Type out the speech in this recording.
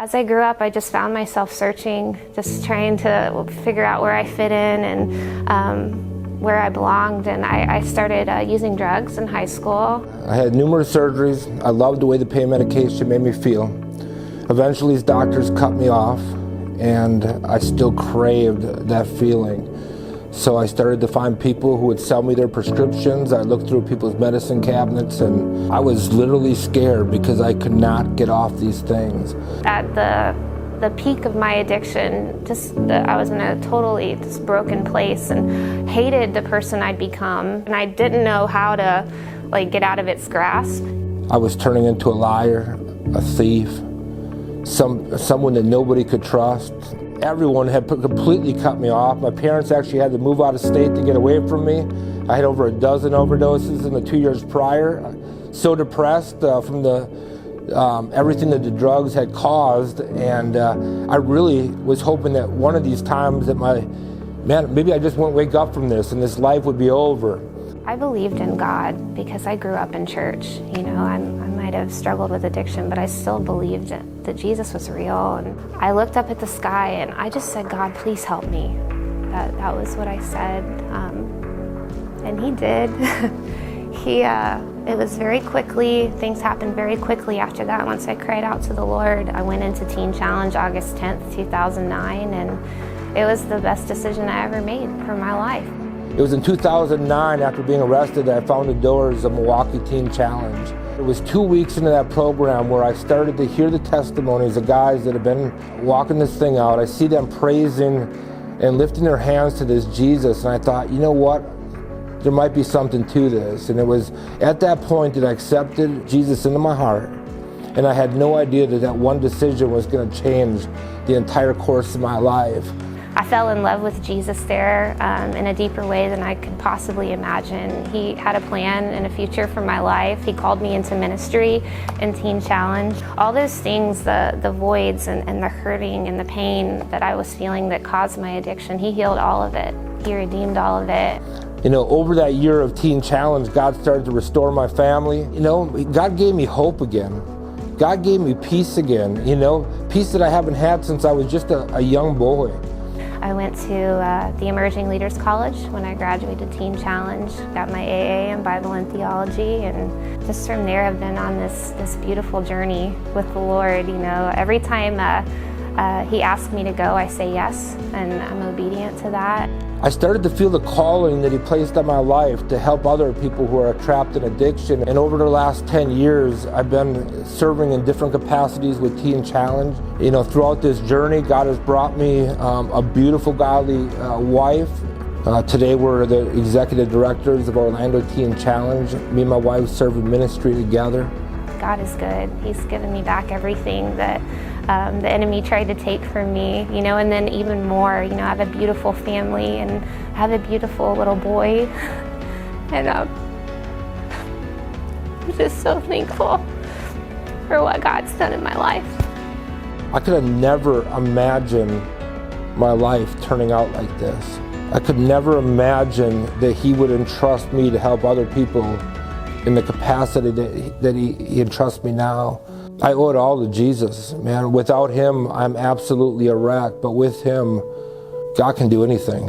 As I grew up, I just found myself searching, just trying to figure out where I fit in and where I belonged. And I started using drugs in high school. I had numerous surgeries. I loved the way the pain medication made me feel. Eventually, these doctors cut me off, and I still craved that feeling. So I started to find people who would sell me their prescriptions. I looked through people's medicine cabinets, and I was literally scared because I could not get off these things. At the peak of my addiction, I was in a totally just broken place and hated the person I'd become. And I didn't know how to get out of its grasp. I was turning into a liar, a thief, someone that nobody could trust. Everyone had completely cut me off. My parents actually had to move out of state to get away from me. I had over a dozen overdoses in the 2 years prior. So depressed from everything that the drugs had caused, and I really was hoping that one of these times that maybe I just wouldn't wake up from this and this life would be over. I believed in God because I grew up in church. I might have struggled with addiction, but I still believed that Jesus was real. And I looked up at the sky and I just said, God, please help me. That was what I said. And he did. It was very quickly, things happened very quickly after that. Once I cried out to the Lord, I went into Teen Challenge August 10th, 2009, and it was the best decision I ever made for my life. It was in 2009, after being arrested, that I found the doors of Milwaukee Teen Challenge. It was 2 weeks into that program where I started to hear the testimonies of guys that have been walking this thing out. I see them praising and lifting their hands to this Jesus, and I thought, you know what? There might be something to this. And it was at that point that I accepted Jesus into my heart, and I had no idea that one decision was going to change the entire course of my life. I fell in love with Jesus there in a deeper way than I could possibly imagine. He had a plan and a future for my life. He called me into ministry in Teen Challenge. All those things, the voids and the hurting and the pain that I was feeling that caused my addiction, he healed all of it. He redeemed all of it. Over that year of Teen Challenge, God started to restore my family. God gave me hope again. God gave me peace again, peace that I haven't had since I was just a young boy. I went to the Emerging Leaders College when I graduated Teen Challenge, got my AA in Bible and Theology, and just from there I've been on this beautiful journey with the Lord. Every time He asks me to go, I say yes, and I'm obedient to that. I started to feel the calling that He placed on my life to help other people who are trapped in addiction. And over the last 10 years, I've been serving in different capacities with Teen Challenge. Throughout this journey, God has brought me a beautiful, godly wife. Today, we're the executive directors of Orlando Teen Challenge. Me and my wife serve in ministry together. God is good. He's given me back everything that the enemy tried to take from me, and then even more. I have a beautiful family and I have a beautiful little boy, and I'm just so thankful for what God's done in my life. I could have never imagined my life turning out like this. I could never imagine that He would entrust me to help other people in the capacity that he entrusts me now. I owe it all to Jesus, man. Without Him, I'm absolutely a wreck, but with Him, God can do anything.